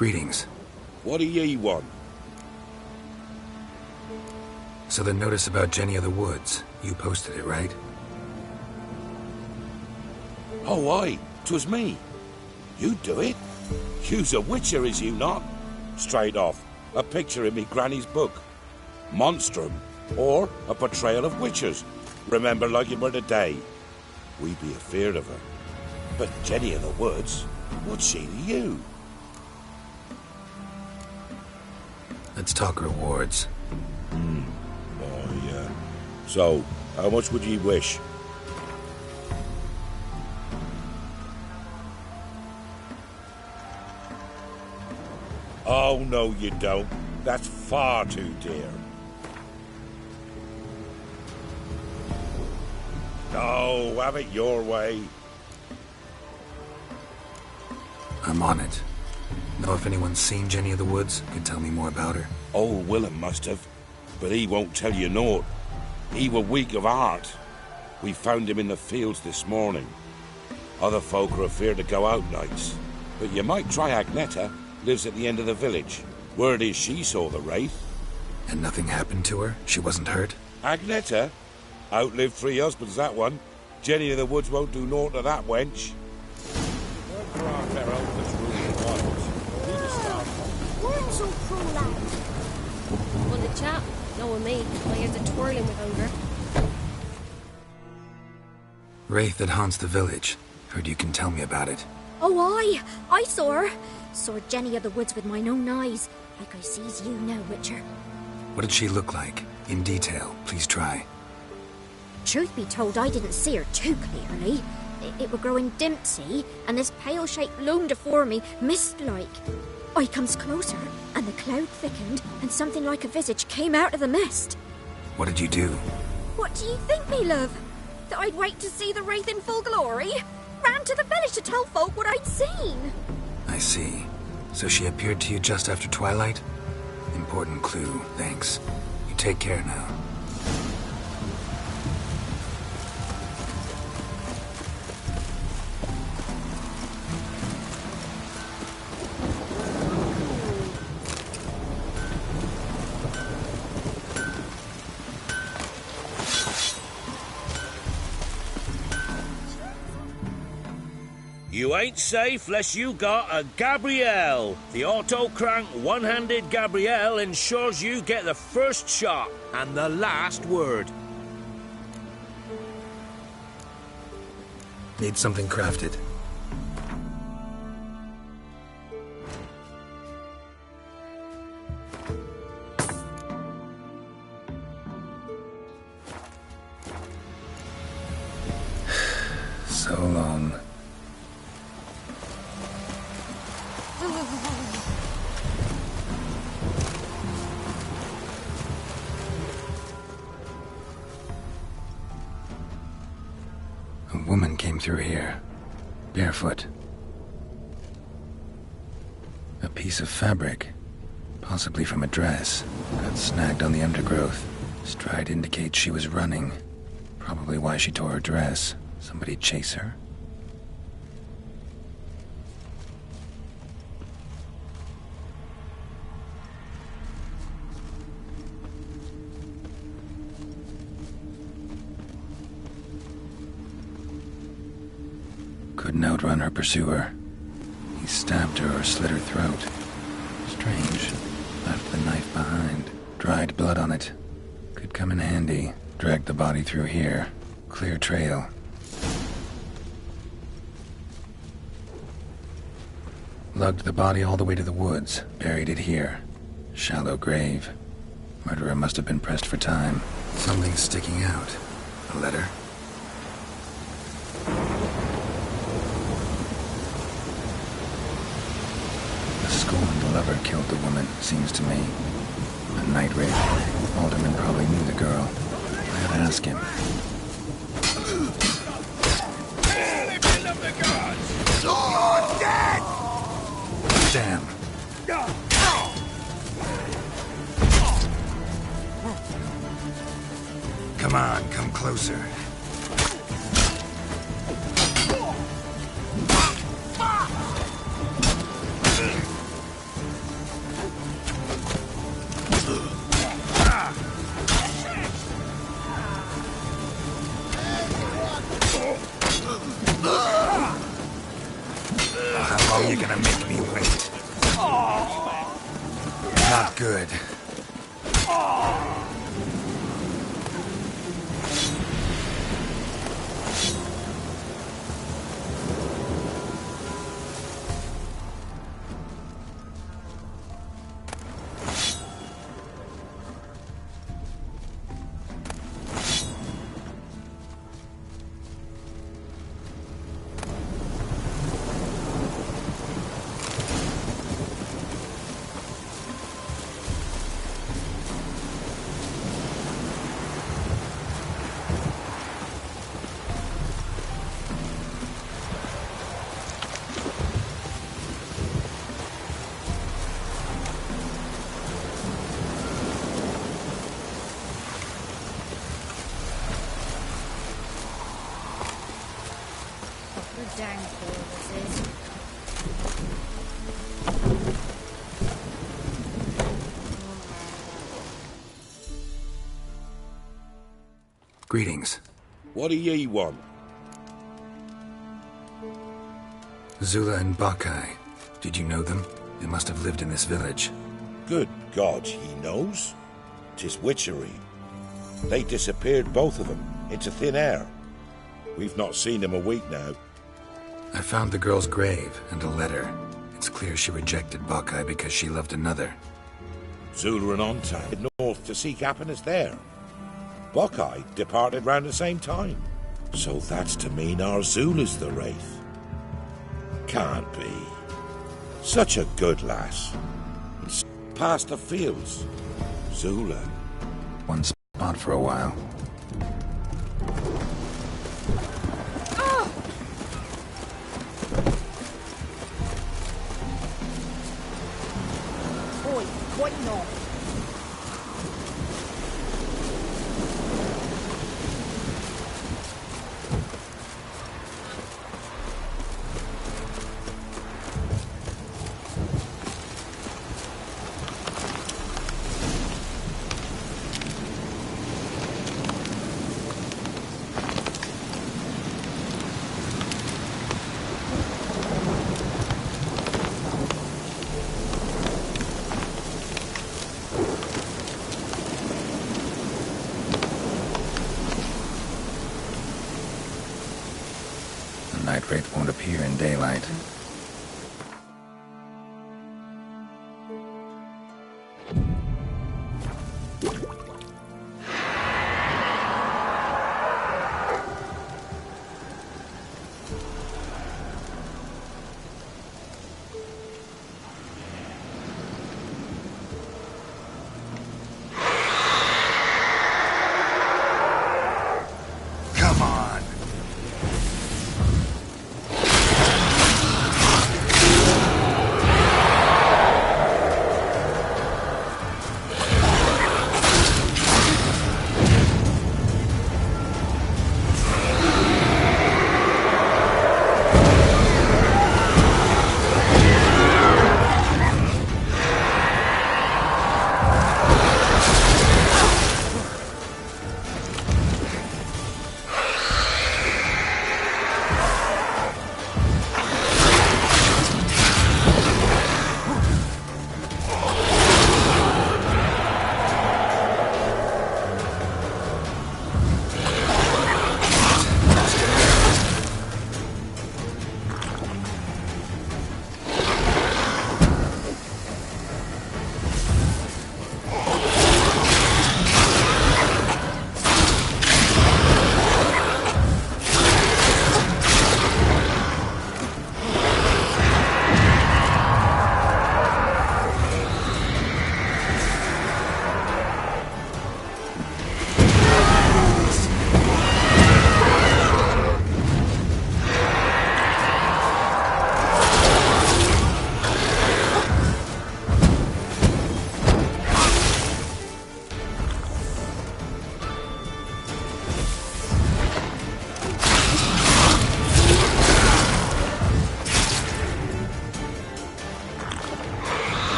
Greetings. What do ye want? So the notice about Jenny of the Woods, you posted it, right? Oh, aye. 'Twas me. You do it? You's a witcher, is you not? Straight off. A picture in me granny's book. Monstrum. Or a portrayal of witchers. Remember like it were today. We be afeard of her. But Jenny of the Woods, what's she to you? Let's talk rewards. Oh, yeah. So, how much would ye wish? Oh, no, you don't. That's far too dear. No, have it your way. I'm on it. Know if anyone's seen Jenny of the Woods? Could tell me more about her. Old Willem must have, but he won't tell you naught. He were weak of heart. We found him in the fields this morning. Other folk are afeard to go out nights. But you might try Agneta, lives at the end of the village. Word is she saw the wraith. And nothing happened to her? She wasn't hurt? Agneta? Outlived 3 husbands, that one. Jenny of the Woods won't do naught to that wench. Weren't so cruel, lad. Well, the chap, knowing me, my ears are twirling with hunger. Wraith that haunts the village. Heard you can tell me about it. Oh, I saw her. Saw Jenny of the Woods with mine own eyes, like I sees you now, Witcher. What did she look like? In detail, please try. Truth be told, I didn't see her too clearly. It were growing dim, see, and this pale shape loomed afore me, mist-like. I comes closer, and the cloud thickened, and something like a visage came out of the mist. What did you do? What do you think, me love? That I'd wait to see the wraith in full glory? Ran to the village to tell folk what I'd seen. I see. So she appeared to you just after twilight? Important clue, thanks. You take care now. You ain't safe less you got a Gabrielle. The auto-crank one-handed Gabrielle ensures you get the first shot and the last word. Need something crafted. So long. A woman came through here, barefoot. A piece of fabric, possibly from a dress, got snagged on the undergrowth. Stride indicates she was running. Probably why she tore her dress. Somebody chase her? Couldn't outrun her pursuer. He stabbed her or slit her throat. Strange. Left the knife behind. Dried blood on it. Could come in handy. Dragged the body through here. Clear trail. Lugged the body all the way to the woods. Buried it here. Shallow grave. Murderer must have been pressed for time. Something sticking out. A letter? The scorned lover killed the woman, seems to me. A night raid. Alderman probably knew the girl. I gotta ask him. You're dead! Damn. Come on, come closer. You're gonna make me wait. Not good. Dang cool this is. Greetings. What do ye want? Zula and Bakai. Did you know them? They must have lived in this village. Good God, he knows? 'Tis witchery. They disappeared, both of them, into thin air. We've not seen them a week now. I found the girl's grave and a letter. It's clear she rejected Bakai because she loved another. Zula and Onta headed north to seek happiness there. Buckeye departed round the same time. So that's to mean our Zula's the wraith. Can't be. Such a good lass. It's past the fields. Zula. One spot for a while. Oi, what not?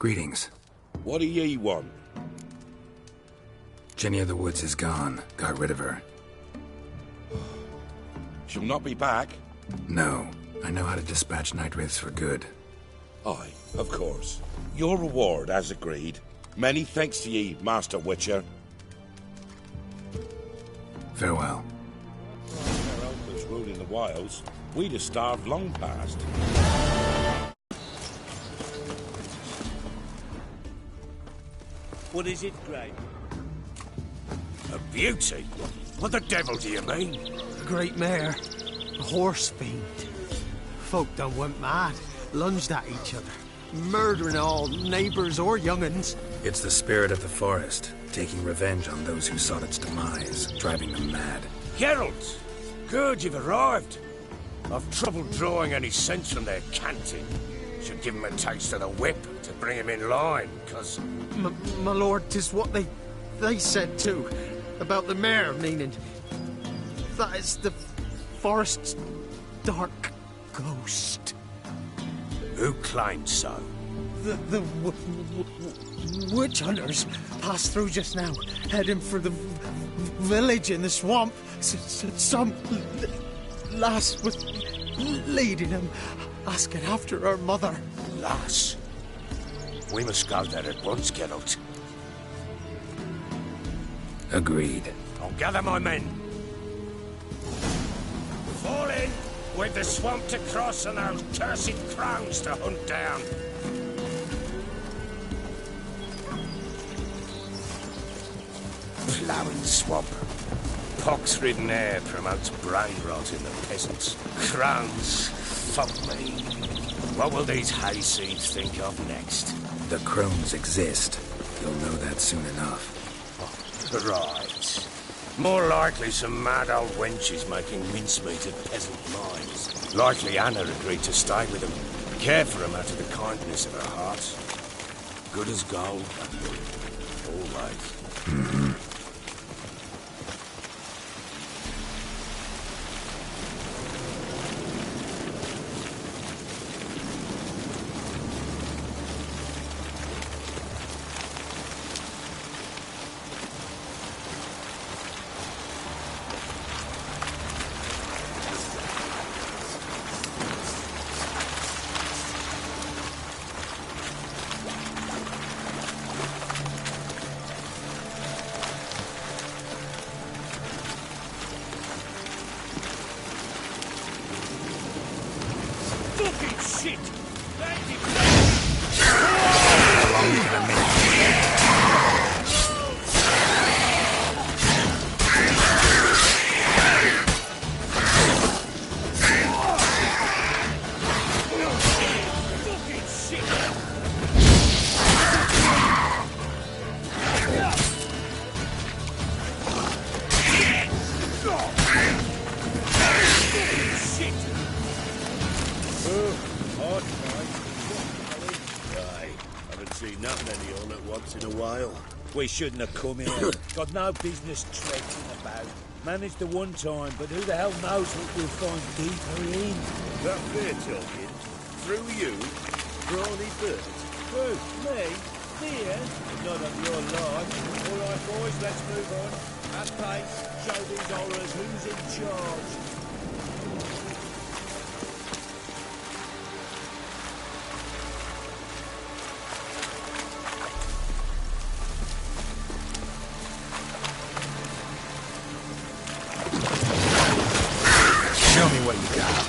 Greetings. What do ye want? Jenny of the Woods is gone. Got rid of her. She'll not be back? No. I know how to dispatch night wraiths for good. Aye, of course. Your reward, as agreed. Many thanks to ye, Master Witcher. Farewell. Our uncles ruling the wilds, we'd have starved long past. What is it, Grey? A beauty? What the devil do you mean? A great mare. A horse fiend. Folk done went mad. Lunged at each other. Murdering all neighbours or young'uns. It's the spirit of the forest, taking revenge on those who sought its demise, driving them mad. Geralt! Good, you've arrived. I've trouble drawing any sense from their canting. Should give him a taste of the whip to bring him in line, 'cause... My lord, 'tis what they said too. About the mare, meaning... That is the forest's dark ghost. Who claimed so? The witch hunters passed through just now, heading for the village in the swamp. Some lass was leading them, asking after her mother. Lass. We must go there at once, Geralt. Agreed. I'll gather my men. Fall in! We've the swamp to cross and those cursed crows to hunt down. Ploughing swamp. Pox-ridden air promotes brain rot in the peasants. Crones, fuck me. What will these hayseeds think of next? The crones exist. You'll know that soon enough. Right. More likely some mad old wenches making mincemeat of peasant minds. Likely Anna agreed to stay with them, care for them out of the kindness of her heart. Good as gold. Always. Fucking shit! We shouldn't have come here. Got no business trekking about. Managed the one time, but who the hell knows what we'll find deeper in? That fair talking? Through you? Brawny bird? Who? Me? Here? Not on your line. All right, boys, let's move on. At pace, show these horrors who's in charge. Show me what you got.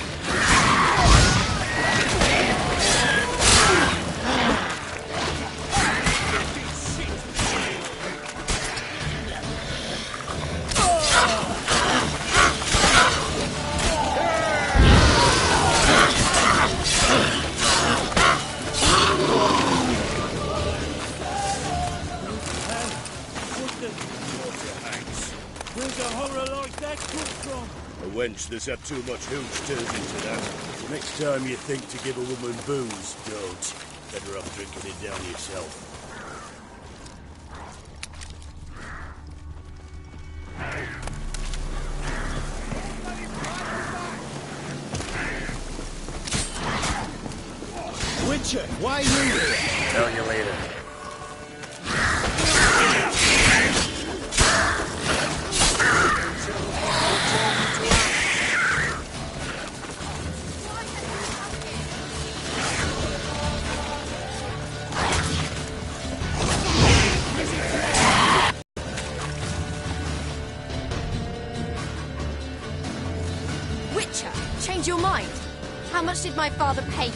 Where's a horror like that come from? A wench that's had too much hooch turned into that. Next time you think to give a woman booze, don't. Better off drinking it down yourself. Witcher, why are you here? Tell you later. Witcher, change your mind. How much did my father pay you?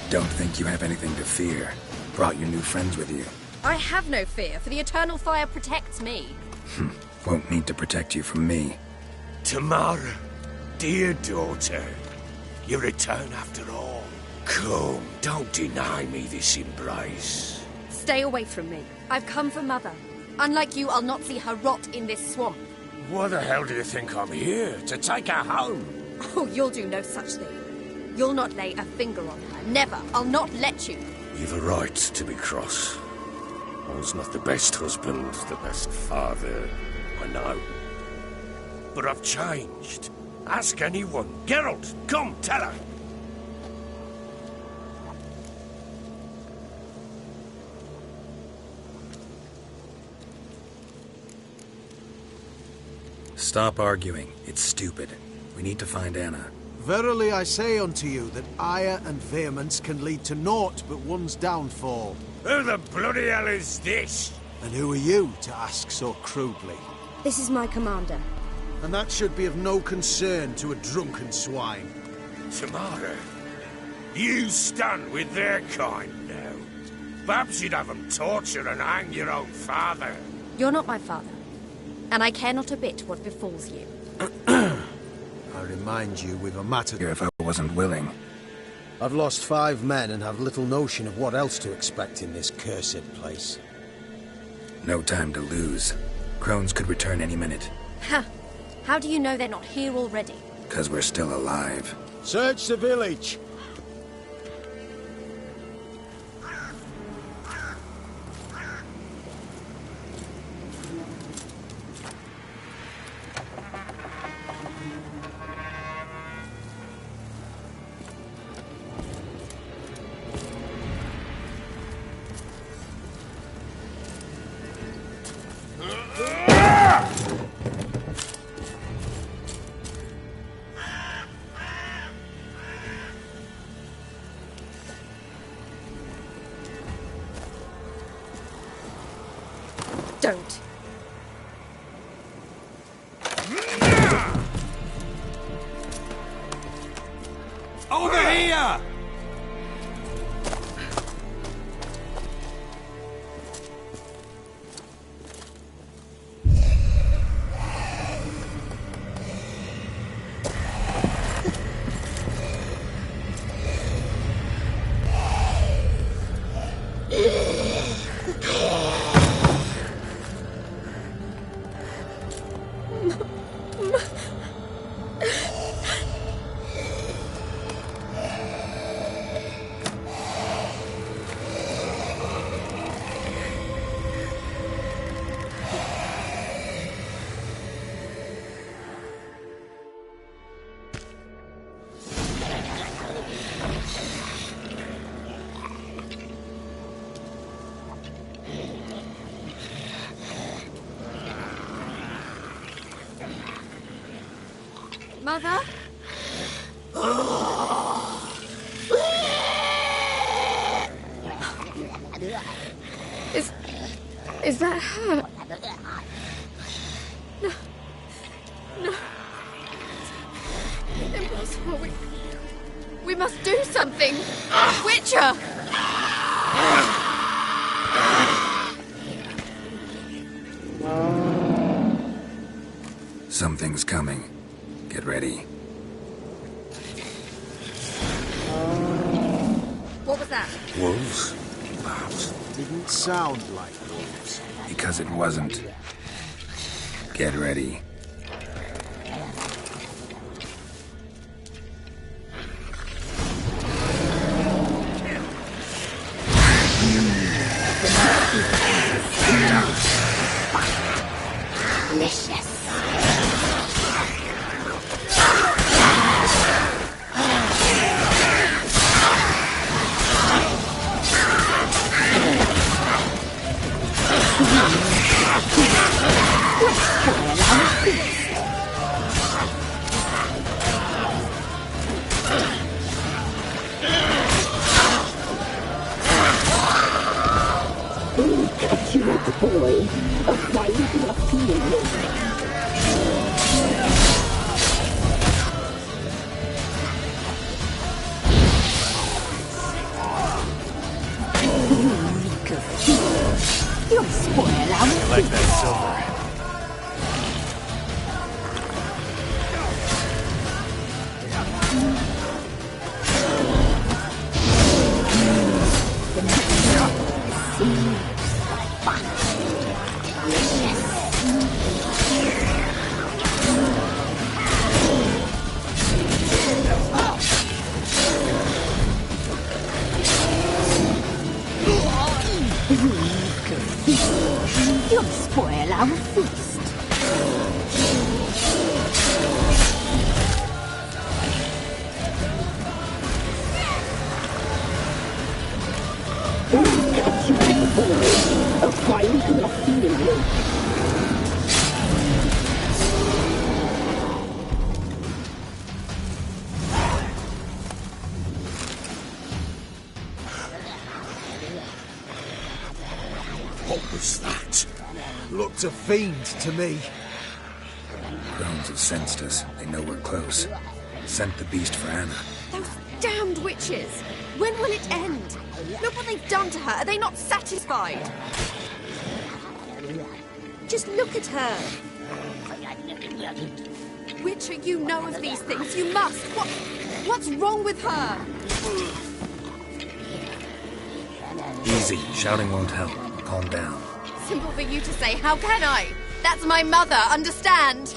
Don't think you have anything to fear. Brought your new friends with you. I have no fear, for the eternal fire protects me. Won't need to protect you from me. Tamara, dear daughter, you return after all. Come, don't deny me this embrace. Stay away from me. I've come for Mother. Unlike you, I'll not see her rot in this swamp. Why the hell do you think I'm here? To take her home? Oh, you'll do no such thing. You'll not lay a finger on her. Never. I'll not let you. You've a right to be cross. I was not the best husband, the best father, I know. But I've changed. Ask anyone. Geralt, come, tell her. Stop arguing. It's stupid. We need to find Anna. Verily I say unto you that ire and vehemence can lead to naught but one's downfall. Who the bloody hell is this? And who are you to ask so crudely? This is my commander. And that should be of no concern to a drunken swine. Tamara, you stand with their kind now. Perhaps you'd have them torture and hang your own father. You're not my father. And I care not a bit what befalls you. I remind you we've a matter... Here if I wasn't willing. I've lost 5 men and have little notion of what else to expect in this cursed place. No time to lose. Crones could return any minute. Ha! How do you know they're not here already? 'Cause we're still alive. Search the village! Don't. Over here! Mother? Is that her? No. No. Impossible. We must do something. Witcher! Something's coming. Get ready. What was that? Wolves? Perhaps. Didn't sound like wolves. Because it wasn't. Get ready. I like that silver. You'll spoil our feast. What was that? Looked a fiend to me. Crones have sensed us. They know we're close. Sent the beast for Anna. Those damned witches! When will it end? Look what they've done to her. Are they not satisfied? Just look at her. Witcher, you know of these things. You must. What's wrong with her? Easy. Shouting won't help. Calm down. Simple for you to say. How can I? That's my mother. Understand?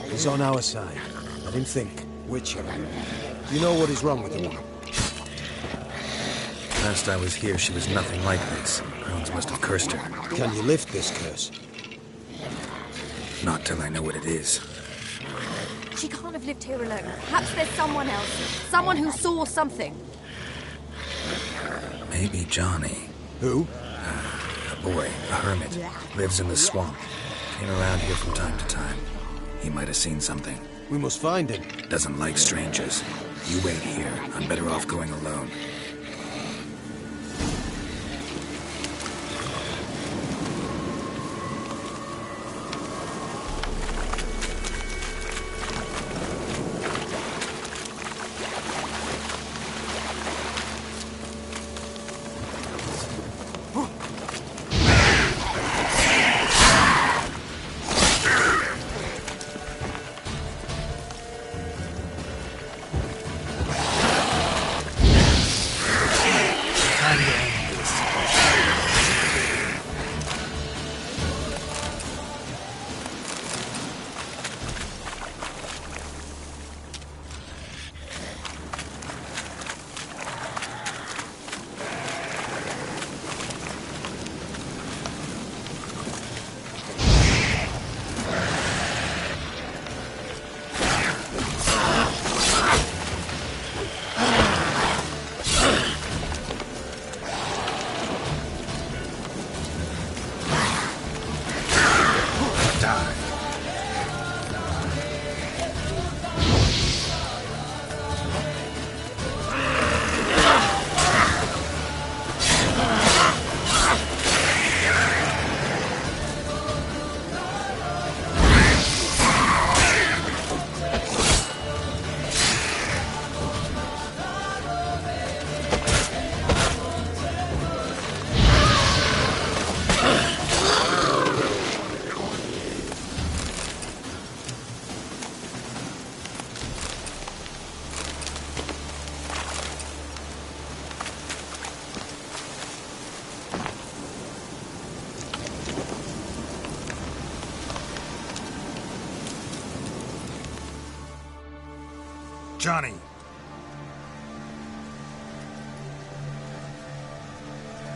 He's on our side. Let him think. Witcher. You know what is wrong with the woman? Last I was here, she was nothing like this. Crones must have cursed her. Can you lift this curse? Not till I know what it is. She can't have lived here alone. Perhaps there's someone else. Someone who saw something. Maybe Johnny. Who? A boy, a hermit. Lives in the swamp. Came around here from time to time. He might have seen something. We must find him. Doesn't like strangers. You wait here. I'm better off going alone. Johnny.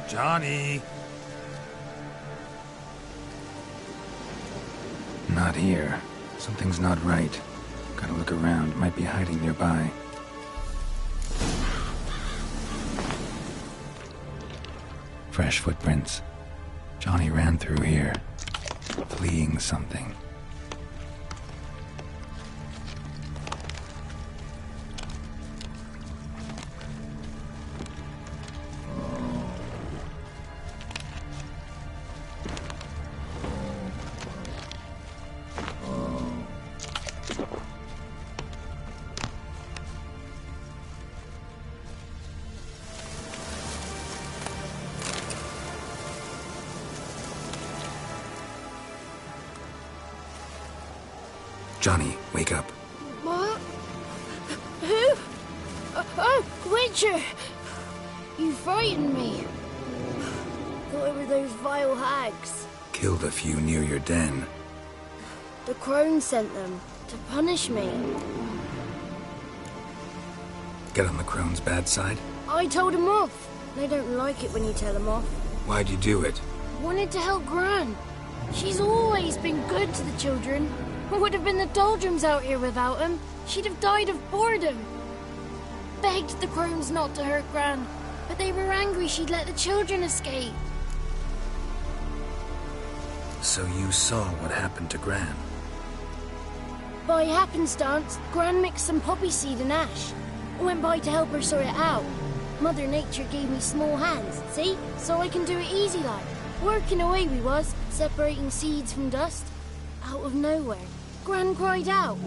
Johnny. Not here. Something's not right. Gotta look around. Might be hiding nearby. Fresh footprints. Johnny ran through here, fleeing something. Johnny, wake up. What? Who? Oh, Witcher! You frightened me. Thought it were those vile hags. Killed a few near your den. The crone sent them to punish me. Get on the crone's bad side? I told him off. They don't like it when you tell them off. Why'd you do it? Wanted to help Gran. She's always been good to the children. It would have been the doldrums out here without him. She'd have died of boredom. Begged the crones not to hurt Gran, but they were angry she'd let the children escape. So you saw what happened to Gran? By happenstance, Gran mixed some poppy seed and ash. I went by to help her sort it out. Mother Nature gave me small hands, see? So I can do it easy like. Working away we was, separating seeds from dust. Out of nowhere, Gran cried out.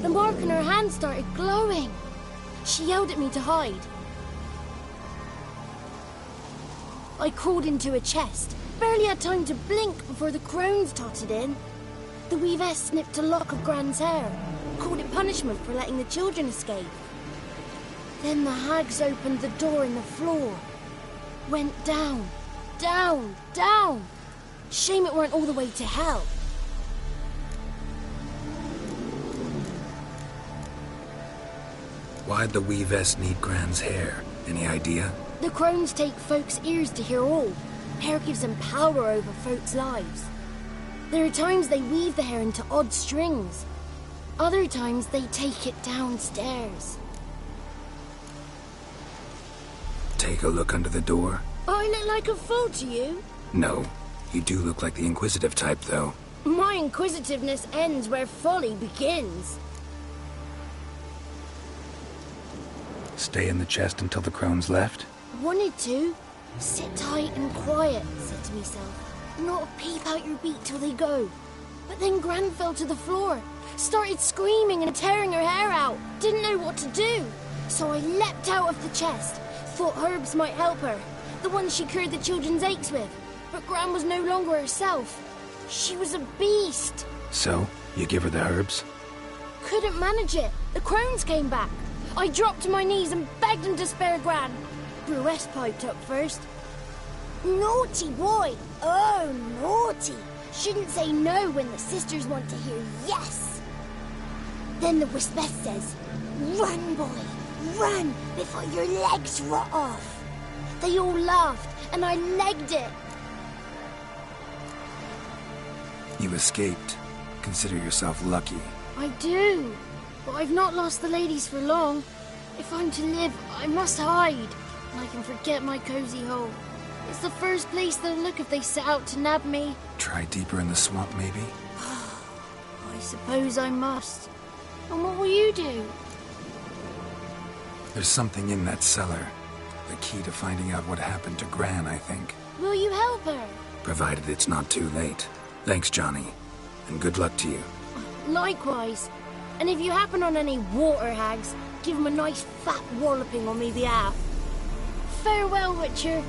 The mark on her hand started glowing. She yelled at me to hide. I crawled into a chest. Barely had time to blink before the crones totted in. The weavess snipped a lock of Gran's hair. Called it punishment for letting the children escape. Then the hags opened the door in the floor. Went down, down, down. Shame it weren't all the way to hell. Why'd the weavess need Gran's hair? Any idea? The crones take folks' ears to hear all. Hair gives them power over folks' lives. There are times they weave the hair into odd strings. Other times they take it downstairs. Take a look under the door? I look like a fool to you? No. You do look like the inquisitive type, though. My inquisitiveness ends where folly begins. Stay in the chest until the crones left? Wanted to. Sit tight and quiet, said to myself. Not peep out your beak till they go. But then Gran fell to the floor. Started screaming and tearing her hair out. Didn't know what to do. So I leapt out of the chest. Thought herbs might help her. The ones she cured the children's aches with. But Gran was no longer herself. She was a beast. So, you give her the herbs? Couldn't manage it. The crones came back. I dropped to my knees and begged them to spare Gran. Bruess piped up first. Naughty boy. Oh, naughty. Shouldn't say no when the sisters want to hear yes. Then the Wispeth says, run, boy, run before your legs rot off. They all laughed and I legged it. You escaped. Consider yourself lucky. I do, but I've not lost the ladies for long. If I'm to live, I must hide. And I can forget my cozy hole. It's the first place they'll look if they set out to nab me. Try deeper in the swamp, maybe? I suppose I must. And what will you do? There's something in that cellar. The key to finding out what happened to Gran, I think. Will you help her? Provided it's not too late. Thanks, Johnny. And good luck to you. Likewise. And if you happen on any water hags, give them a nice fat walloping on me behalf. Farewell, Witcher.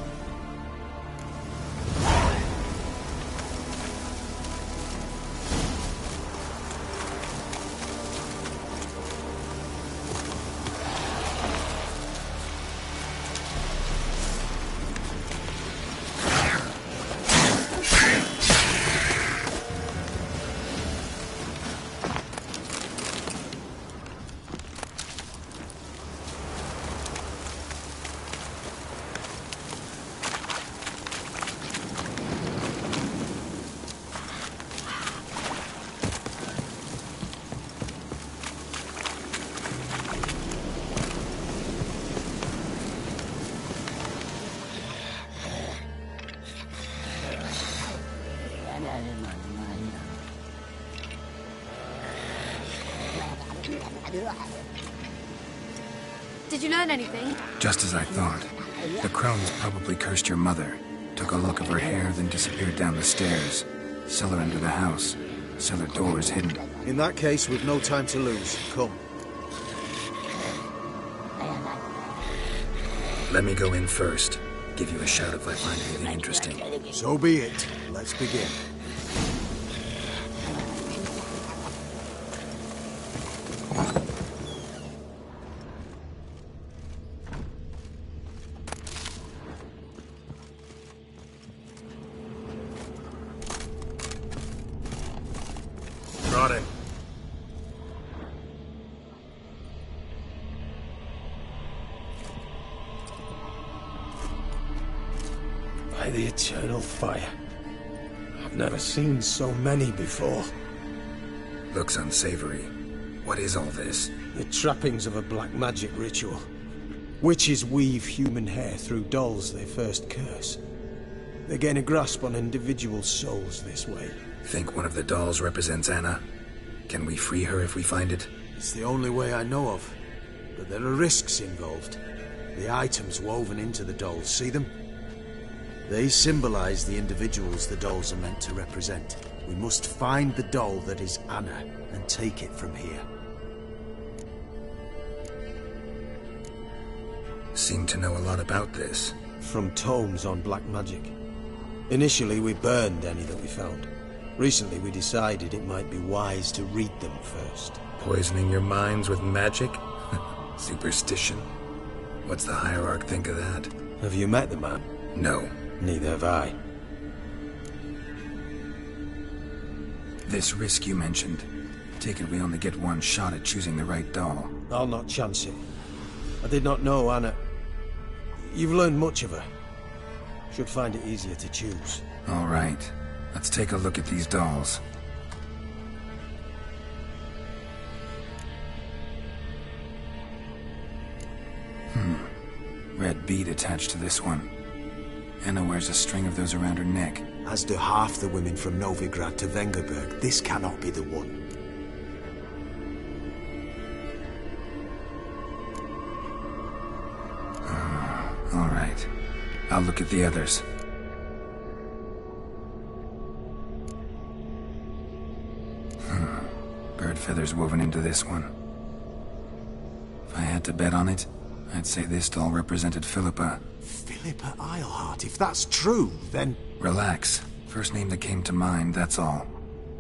Did you learn anything? Just as I thought. The crones probably cursed your mother, took a look of her hair, then disappeared down the stairs. Cellar under the house. Cellar doors hidden. In that case, we've no time to lose. Come. Let me go in first. Give you a shout if I find anything interesting. So be it. Let's begin. Got it. By the eternal fire. I've never seen so many before. Looks unsavory. What is all this? The trappings of a black magic ritual. Witches weave human hair through dolls they first curse. They gain a grasp on individual souls this way. Think one of the dolls represents Anna? Can we free her if we find it? It's the only way I know of. But there are risks involved. The items woven into the dolls, see them? They symbolize the individuals the dolls are meant to represent. We must find the doll that is Anna and take it from here. Seem to know a lot about this. From tomes on black magic. Initially, we burned any that we found. Recently, we decided it might be wise to read them first. Poisoning your minds with magic? Superstition? What's the hierarch think of that? Have you met the man? No. Neither have I. This risk you mentioned. Take it we only get one shot at choosing the right doll. I'll not chance it. I did not know Anna. You've learned much of her. Should find it easier to choose. All right. Let's take a look at these dolls. Red bead attached to this one. Anna wears a string of those around her neck. As do half the women from Novigrad to Vengerberg. This cannot be the one. All right. I'll look at the others. Bird feathers woven into this one. If I had to bet on it, I'd say this doll represented Philippa. Philippa Eilhart, if that's true, then... Relax. First name that came to mind, that's all.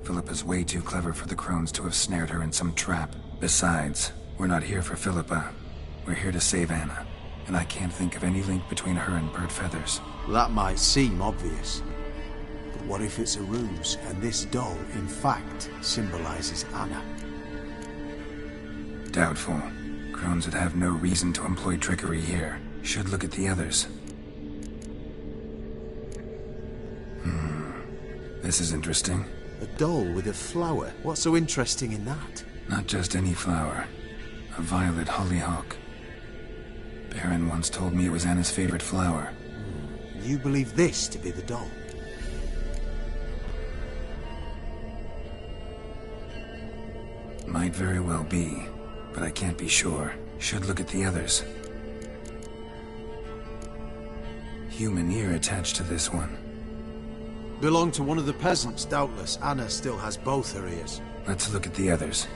Philippa's way too clever for the crones to have snared her in some trap. Besides, we're not here for Philippa. We're here to save Anna. And I can't think of any link between her and bird feathers. That might seem obvious. But what if it's a ruse, and this doll, in fact, symbolizes Anna? Doubtful. Crones would have no reason to employ trickery here. Should look at the others. This is interesting. A doll with a flower. What's so interesting in that? Not just any flower. A violet hollyhock. Baron once told me it was Anna's favorite flower. You believe this to be the doll? Might very well be, but I can't be sure. Should look at the others. Human ear attached to this one. Belonged to one of the peasants, doubtless. Anna still has both her ears. Let's look at the others.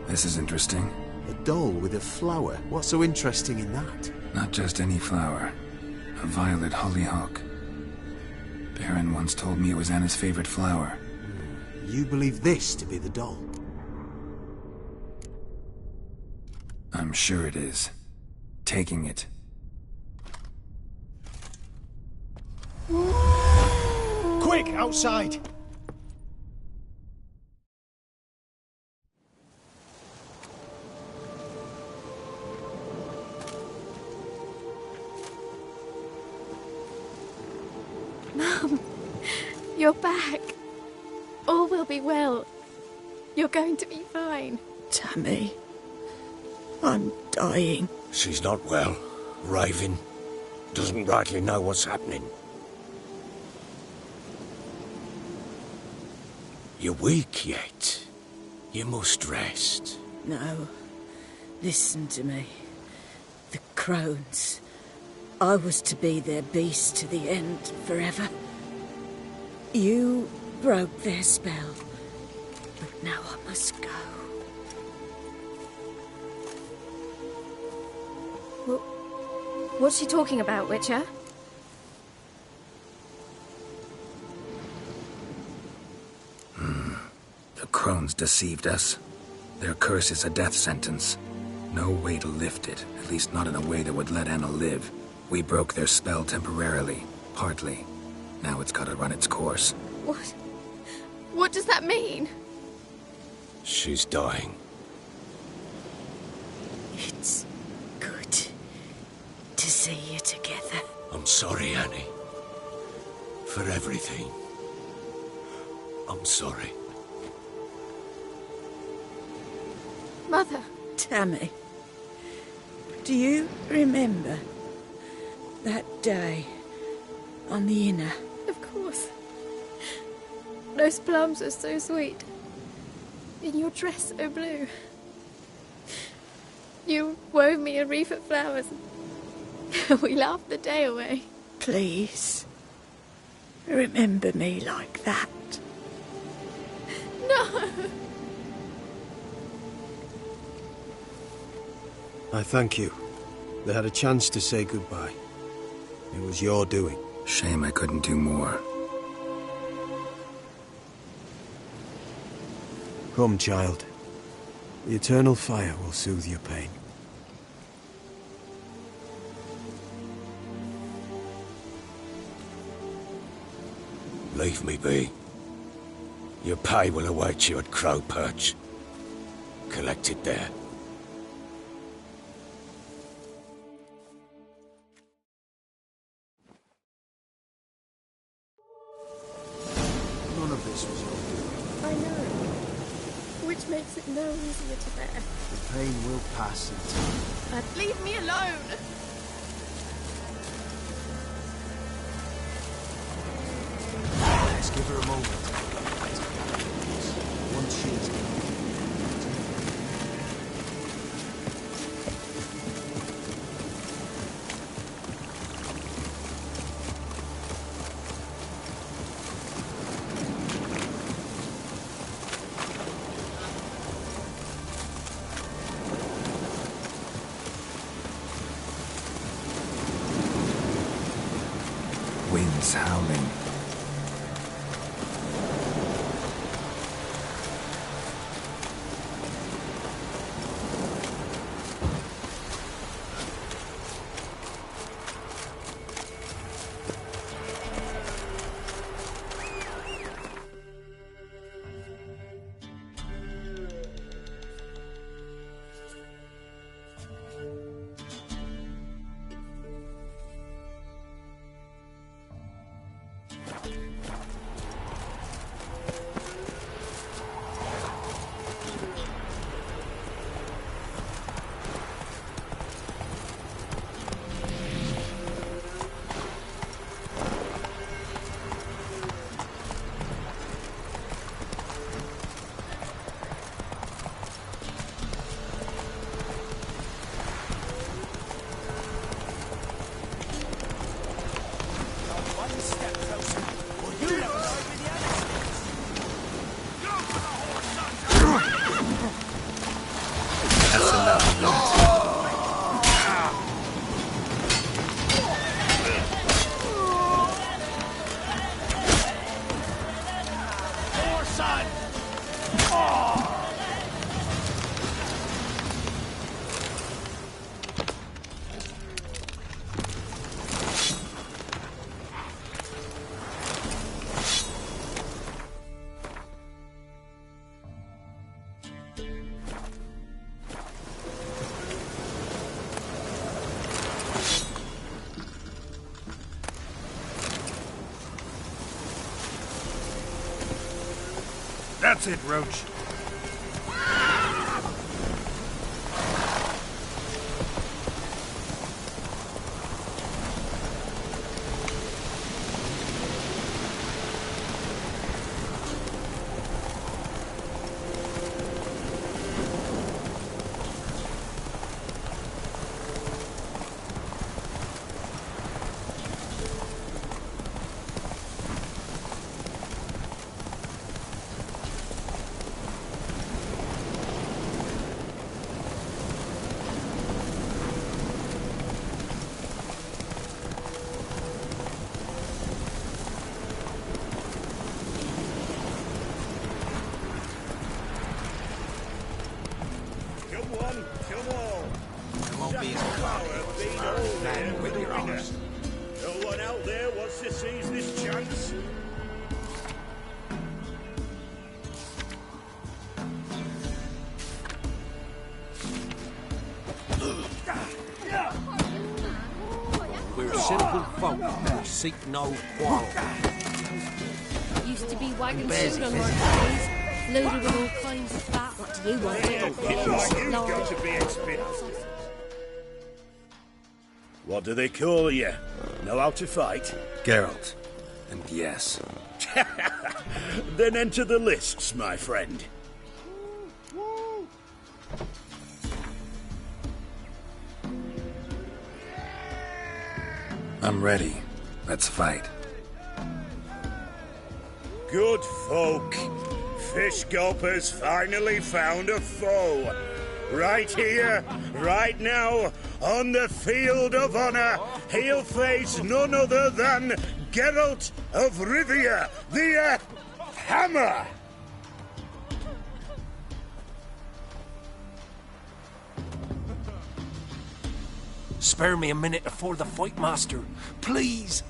This is interesting. A doll with a flower. What's so interesting in that? Not just any flower. A violet hollyhock. Baron once told me it was Anna's favorite flower. You believe this to be the doll? I'm sure it is. Taking it. Quick, outside! Mum, you're back. All will be well. You're going to be fine. Tammy, I'm dying. She's not well. Raving. Doesn't rightly know what's happening. You're weak yet. You must rest. No. Listen to me. The crones. I was to be their beast to the end, forever. You broke their spell. But now I must go. What's she talking about, Witcher? The crones deceived us. Their curse is a death sentence. No way to lift it, at least not in a way that would let Anna live. We broke their spell temporarily, partly. Now it's gotta run its course. What? What does that mean? She's dying. It's good to see you together. I'm sorry, Annie. For everything. I'm sorry. Mother. Tammy, do you remember that day on the Inner? Of course. Those plums are so sweet. And your dress so blue. You wove me a wreath of flowers. We laughed the day away. Please, remember me like that. No! I thank you. They had a chance to say goodbye. It was your doing. Shame I couldn't do more. Come, child. The eternal fire will soothe your pain. Leave me be. Your pay will await you at Crow Perch. Collect it there. None of this was your doing. I know. Which makes it no easier to bear. The pain will pass in time. Leave me alone! Let's give her a moment. Once she is gone. Winds howling. That's it, Roach. being cocky. Man with your arms. No one out there wants to seize this chance. We're simple folk. We seek no quarrel. Used to be wagon Busy, soon on busy. our days, loaded with all kinds of fat. What do you want? Got to be experienced. What do they call you? Know how to fight? Geralt. And yes. Then enter the lists, my friend. I'm ready. Let's fight. Good folk. Fish Gulper's finally found a foe. Right here, right now, on the field of honor, he'll face none other than Geralt of Rivia, the Hammer. Spare me a minute before the fight, master. Please.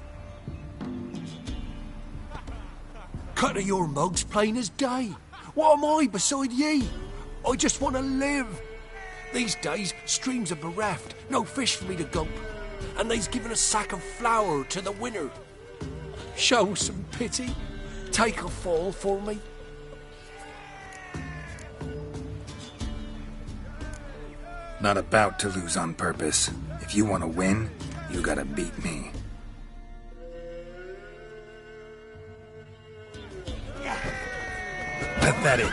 Cut of your mug's plain as day. What am I beside ye? I just want to live. These days, streams are bereft. No fish for me to gulp. And they's given a sack of flour to the winner. Show some pity. Take a fall for me. Not about to lose on purpose. If you want to win, you gotta beat me. Pathetic.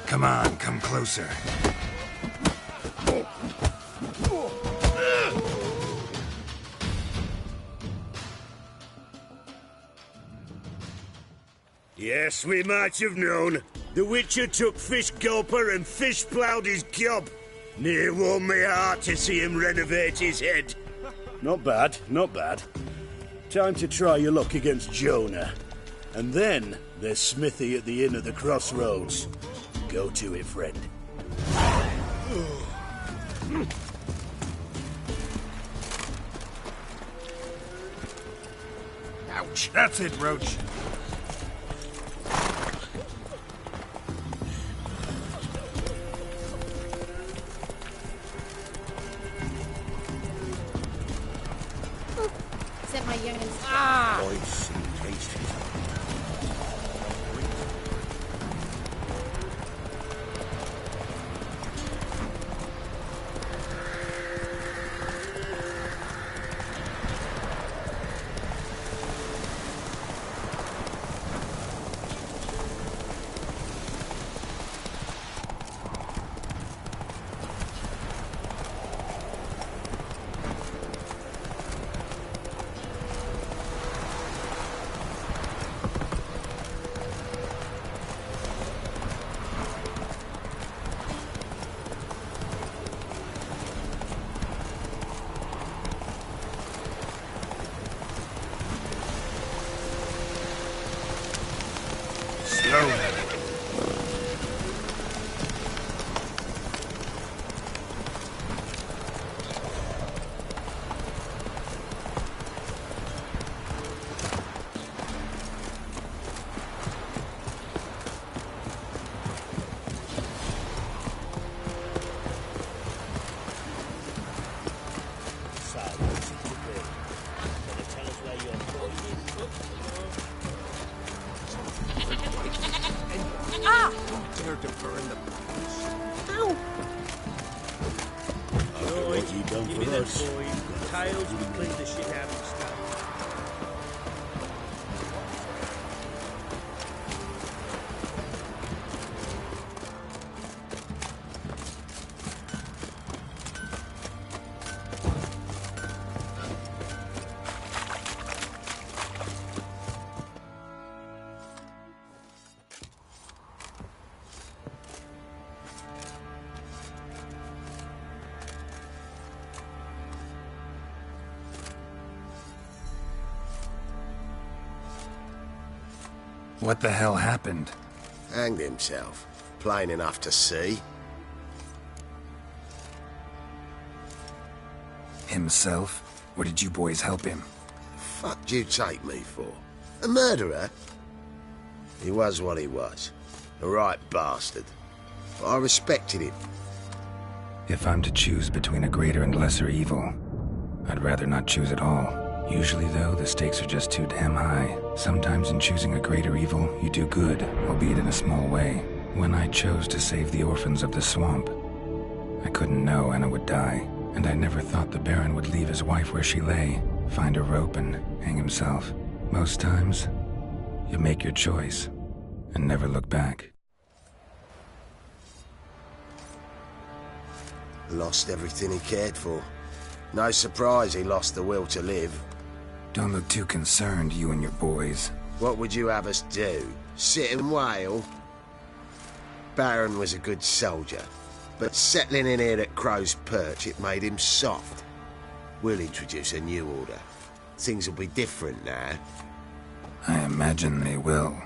Come on, come closer. Yes, we might have known. The Witcher took Fish Gulper and fish ploughed his gob. Near warmed me heart to see him renovate his head. Not bad, not bad. Time to try your luck against Jonah. And then there's Smithy at the Inn of the Crossroads. Go to it, friend. Ouch. That's it, Roach. Set my youngins. Voice and taste. What the hell happened? Hanged himself. Plain enough to see. Himself? Or did you boys help him? Fuck you take me for? A murderer? He was what he was. A right bastard. But I respected him. If I'm to choose between a greater and lesser evil, I'd rather not choose at all. Usually, though, the stakes are just too damn high. Sometimes in choosing a greater evil, you do good, albeit in a small way. When I chose to save the orphans of the swamp, I couldn't know Anna would die, and I never thought the Baron would leave his wife where she lay, find a rope and hang himself. Most times, you make your choice and never look back. Lost everything he cared for. No surprise he lost the will to live. Don't look too concerned, you and your boys. What would you have us do? Sit and wail? Baron was a good soldier, but settling in here at Crow's Perch, it made him soft. We'll introduce a new order. Things will be different now. I imagine they will.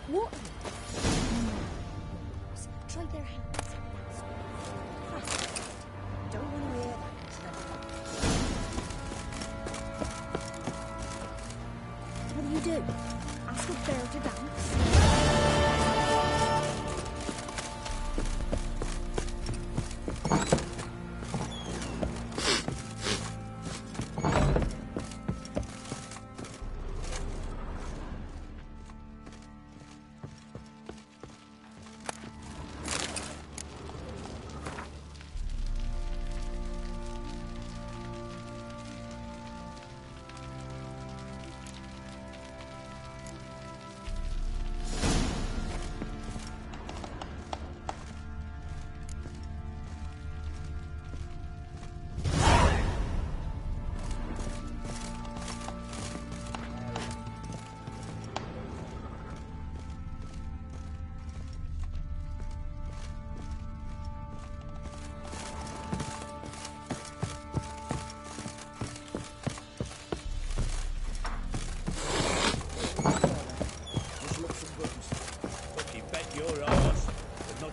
What? Try their hands. Don't want to hear that. What do you do? Ask a bear to dance?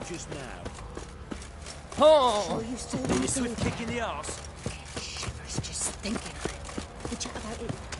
Just now. Oh! Sure you still Need a swift kick in the arse? Shivers just thinking of it. We chat about it